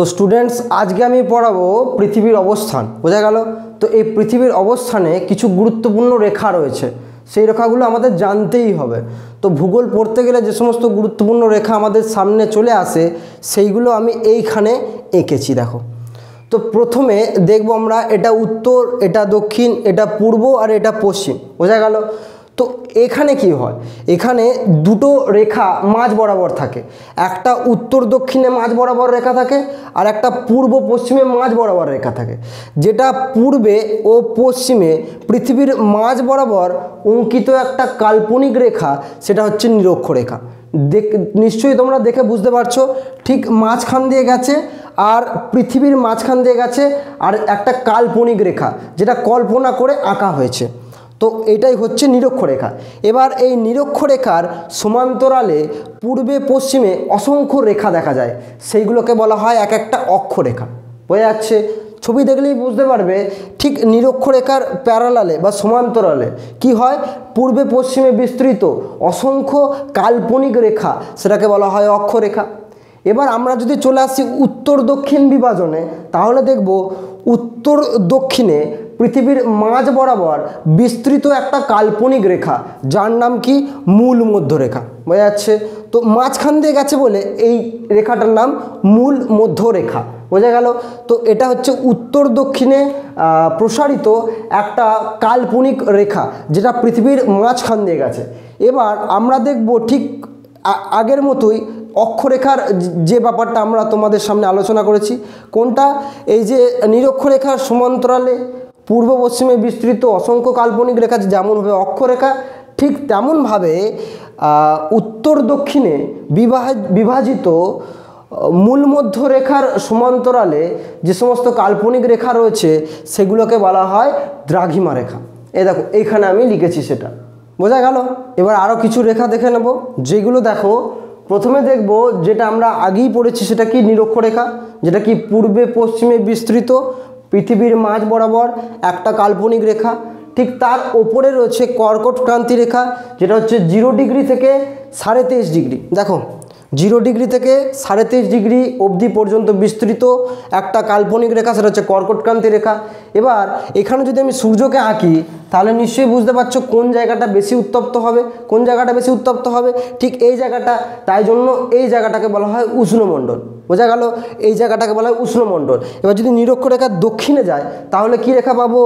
তো স্টুডেন্টস আজকে আমি পড়াবো পৃথিবীর অবস্থান। বোঝা গেল? তো এই পৃথিবীর অবস্থানে কিছু গুরুত্বপূর্ণ রেখা রয়েছে, সেই রেখাগুলো আমাদের জানতেই হবে। তো ভূগোল পড়তে গেলে যে সমস্ত গুরুত্বপূর্ণ রেখা আমাদের সামনে চলে আসে সেইগুলো আমি এইখানে এঁকেছি, দেখো। তো প্রথমে দেখবো আমরা এটা উত্তর, এটা দক্ষিণ, এটা পূর্ব আর এটা পশ্চিম। বোঝা গেল? তো এখানে কি হয়, এখানে দুটো রেখা মাঝ বরাবর থাকে, একটা উত্তর দক্ষিণে মাঝ বরাবর রেখা থাকে আর একটা পূর্ব পশ্চিমে মাঝ বরাবর রেখা থাকে। যেটা পূর্বে ও পশ্চিমে পৃথিবীর মাঝ বরাবর অঙ্কিত একটা কাল্পনিক রেখা, সেটা হচ্ছে নিরক্ষরেখা। নিশ্চয়ই তোমরা দেখে বুঝতে পারছো, ঠিক মাঝখান দিয়ে গেছে আর পৃথিবীর মাঝখান দিয়ে গেছে আর একটা কাল্পনিক রেখা যেটা কল্পনা করে আঁকা হয়েছে। তো এটাই হচ্ছে নিরক্ষরেখা। এবার এই নিরক্ষরেখার সমান্তরালে পূর্বে পশ্চিমে অসংখ্য রেখা দেখা যায়, সেইগুলোকে বলা হয় এক একটা অক্ষরেখা। বোঝা যাচ্ছে? ছবি দেখলেই বুঝতে পারবে ঠিক নিরক্ষরেখার প্যারালালে বা সমান্তরালে কি হয়, পূর্বে পশ্চিমে বিস্তৃত অসংখ্য কাল্পনিক রেখা, সেটাকে বলা হয় অক্ষরেখা। এবার আমরা যদি চলে আসি উত্তর দক্ষিণ বিভাজনে, তাহলে দেখব উত্তর দক্ষিণে পৃথিবীর মাঝ বরাবর বিস্তৃত একটা কাল্পনিক রেখা, যার নাম কি মূল মধ্যরেখা। বোঝা যাচ্ছে? তো মাঝখান দিয়ে গেছে বলে এই রেখাটার নাম মূল মধ্যরেখা। বোঝা গেল? তো এটা হচ্ছে উত্তর দক্ষিণে প্রসারিত একটা কাল্পনিক রেখা, যেটা পৃথিবীর মাঝখান দিয়ে গেছে। এবার আমরা দেখব ঠিক আগের মতোই অক্ষরেখার যে ব্যাপারটা আমরা তোমাদের সামনে আলোচনা করেছি, কোনটা, এই যে নিরক্ষরেখার সমান্তরালে পূর্ব পশ্চিমে বিস্তৃত অসংখ্য কাল্পনিক রেখা যেমনভাবে অক্ষরেখা, ঠিক তেমনভাবে উত্তর দক্ষিণে বিভাজিত মূল মধ্যরেখার সমান্তরালে যে সমস্ত কাল্পনিক রেখা রয়েছে সেগুলোকে বলা হয় দ্রাঘিমা রেখা। এই দেখো এইখানে আমি লিখেছি সেটা। বোঝা গেল? এবার আরও কিছু রেখা দেখে নেব, যেগুলো দেখো প্রথমে দেখব যেটা আমরা আগেই পড়েছি, সেটা কি নিরক্ষরেখা, যেটা কি পূর্বে পশ্চিমে বিস্তৃত পৃথিবীর মাঝ বরাবর একটা কাল্পনিক রেখা। ঠিক তার ওপরে রয়েছে কর্কট ক্রান্তি রেখা, যেটা হচ্ছে 0 ডিগ্রি থেকে 23.5 ডিগ্রি। দেখো 0 ডিগ্রি থেকে 23.5 ডিগ্রি অবধি পর্যন্ত বিস্তৃত একটা কাল্পনিক রেখা, সেটা হচ্ছে কর্কট ক্রান্তি রেখা। এবার এখানে যদি আমি সূর্যকে আঁকি, তাহলে নিশ্চয়ই বুঝতে পারছো কোন জায়গাটা বেশি উত্তপ্ত হবে, কোন জায়গাটা বেশি উত্তপ্ত হবে, ঠিক এই জায়গাটা। তাই জন্য এই জায়গাটাকে বলা হয় উষ্ণমণ্ডল। বোঝা গেল? এই জায়গাটাকে বলা হয় উষ্ণমণ্ডল। এবার যদি নিরক্ষরেখার দক্ষিণে যায়, তাহলে কি রেখা পাবো,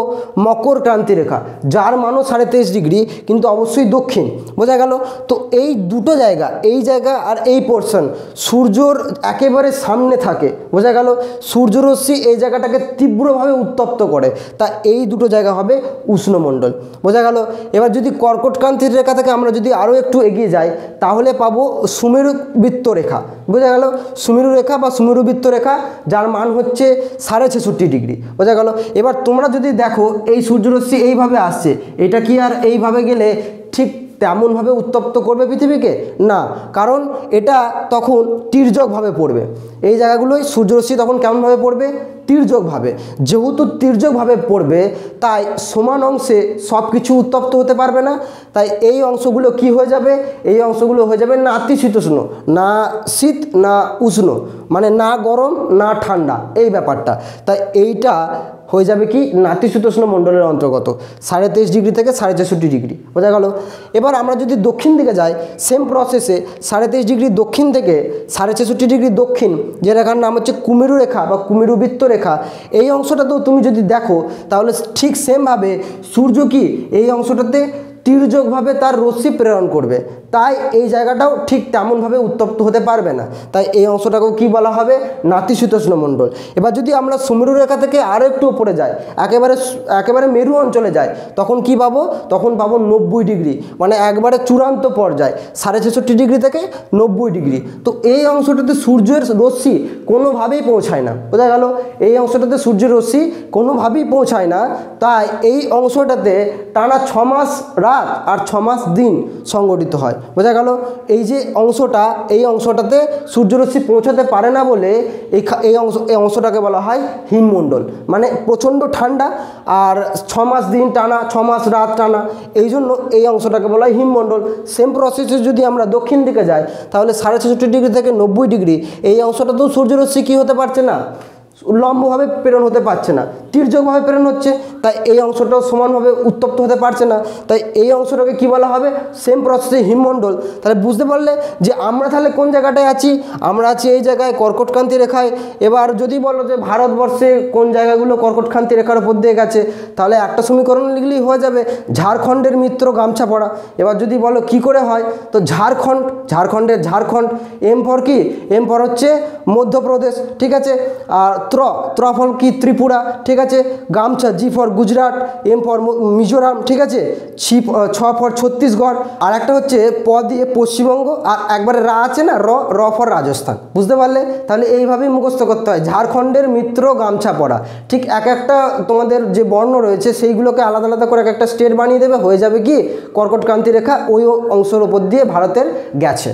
মকর ক্রান্তি রেখা, যার মানও 23.5 ডিগ্রি, কিন্তু অবশ্যই দক্ষিণ। বোঝা গেল? তো এই দুটো জায়গা, এই জায়গা আর এই পোর্শন সূর্যর একেবারে সামনে থাকে। বোঝা গেল? সূর্যরশ্মি এই জায়গাটাকে তীব্রভাবে উত্তপ্ত করে, তা এই দুটো জায়গা হবে উষ্ণমণ্ডল। বোঝা গেল? এবার যদি কর্কট ক্রান্তির রেখা থেকে আমরা যদি আরও একটু এগিয়ে যাই, তাহলে পাবো সুমেরু বৃত্ত রেখা। বোঝা গেল? সুমেরু রেখা বা সুমেরুবৃত্ত রেখা, যার মান হচ্ছে 66.5 ডিগ্রি। বোঝা গেল? এবার তোমরা যদি দেখো এই সূর্যরশ্মি এইভাবে আসছে, এটা কি আর এইভাবে গেলে ঠিক তেমনভাবে উত্তপ্ত করবে পৃথিবীকে? না, কারণ এটা তখন তির্যকভাবে পড়বে। এই জায়গাগুলোই সূর্যরশ্মি তখন কেমনভাবে পড়বে, তির্যকভাবে। যেহেতু তির্যকভাবে পড়বে, তাই সমান অংশে সব কিছু উত্তপ্ত হতে পারবে না। তাই এই অংশগুলো কি হয়ে যাবে, এই অংশগুলো হয়ে যাবে নাতিশীতোষ্ণ, না শীত না উষ্ণ, মানে না গরম না ঠান্ডা, এই ব্যাপারটা। তাই এইটা হয়ে যাবে কি নাতিশীতোষ্ণ মণ্ডলের অন্তর্গত, 23.5 ডিগ্রি থেকে 64.5 ডিগ্রি। বোঝা গেল? এবার আমরা যদি দক্ষিণ দিকে যাই, সেম প্রসেসে 23.5 ডিগ্রি দক্ষিণ থেকে 66.5 ডিগ্রি দক্ষিণ, যে রেখার নাম হচ্ছে কুমেরু রেখা বা কুমেরুবৃত্ত রেখা, এই অংশটাতেও তুমি যদি দেখো, তাহলে ঠিক সেমভাবে সূর্য কি এই অংশটাতে তির্যকভাবে তার রশ্মি প্রেরণ করবে, তাই এই জায়গাটাও ঠিক তেমনভাবে উত্তপ্ত হতে পারবে না। তাই এই অংশটাকেও কি বলা হবে, নাতিশীতোষ্ণ মণ্ডল। এবার যদি আমরা সুমেরু রেখা থেকে আরও একটু উপরে যাই, একেবারে মেরু অঞ্চলে যাই, তখন কি পাবো, তখন পাবো 90 ডিগ্রি, মানে একবারে চূড়ান্ত পর্যায়, 66.5 ডিগ্রি থেকে 90 ডিগ্রি। তো এই অংশটাতে সূর্যের রশ্মি কোনোভাবেই পৌঁছায় না। বোঝা গেল? এই অংশটাতে সূর্যের রশ্মি কোনোভাবেই পৌঁছায় না, তাই এই অংশটাতে টানা 6 মাস রাত রাত আর 6 মাস দিন সংগঠিত হয়। বোঝা গেল? এই যে অংশটা, এই অংশটাতে সূর্যরশ্মি পৌঁছাতে পারে না বলে এই অংশটাকে বলা হয় হিমমণ্ডল। মানে প্রচণ্ড ঠান্ডা আর 6 মাস দিন টানা, 6 মাস রাত টানা, এই জন্য এই অংশটাকে বলা হয় হিমমণ্ডল। সেম প্রসেসে যদি আমরা দক্ষিণ দিকে যাই তাহলে 66.5 ডিগ্রি থেকে 90 ডিগ্রি এই অংশটাতেও সূর্যরশ্মি কী হতে পারছে না, লম্বভাবে প্রেরণ হতে পারছে না, তির্যকভাবে প্রেরণ হচ্ছে, তাই এই অংশটাও সমানভাবে উত্তপ্ত হতে পারছে না, তাই এই অংশটাকে কী বলা হবে, সেম প্রসেসে হিমমণ্ডল। তাহলে বুঝতে পারলে যে আমরা তাহলে কোন জায়গাটায় আছি, আমরা আছি এই জায়গায় কর্কটক্রান্তি রেখায়। এবার যদি বলো যে ভারতবর্ষে কোন জায়গাগুলো কর্কটক্রান্তি রেখার উপর দিয়ে গেছে, তাহলে একটা সমীকরণ লিখলেই হয়ে যাবে, ঝাড়খণ্ডের মিত্র গামছা পরা। এবার যদি বলো কি করে হয়, তো ঝাড়খণ্ডের ঝাড়খণ্ড, এম ফর কি, এম ফর হচ্ছে মধ্যপ্রদেশ, ঠিক আছে, আর ত্র ফর কি ত্রিপুরা, ঠিক আছে, গামছা G for Gujarat, M for Mizoram, ঠিক আছে, ছ ফর ছত্তিশগড়, আর একটা হচ্ছে প দিয়ে পশ্চিমবঙ্গ, আর একবারে রা আছে না, র ফর রাজস্থান। বুঝতে পারলে? তাহলে এইভাবেই মুখস্থ করতে হয়, ঝাড়খণ্ডের মিত্র গামছা পরা। ঠিক এক একটা তোমাদের যে বর্ণ রয়েছে সেইগুলোকে আলাদা আলাদা করে এক একটা স্টেট বানিয়ে দেবে, হয়ে যাবে কি কর্কটক্রান্তি রেখা ওই অংশের উপর দিয়ে ভারতের গেছে।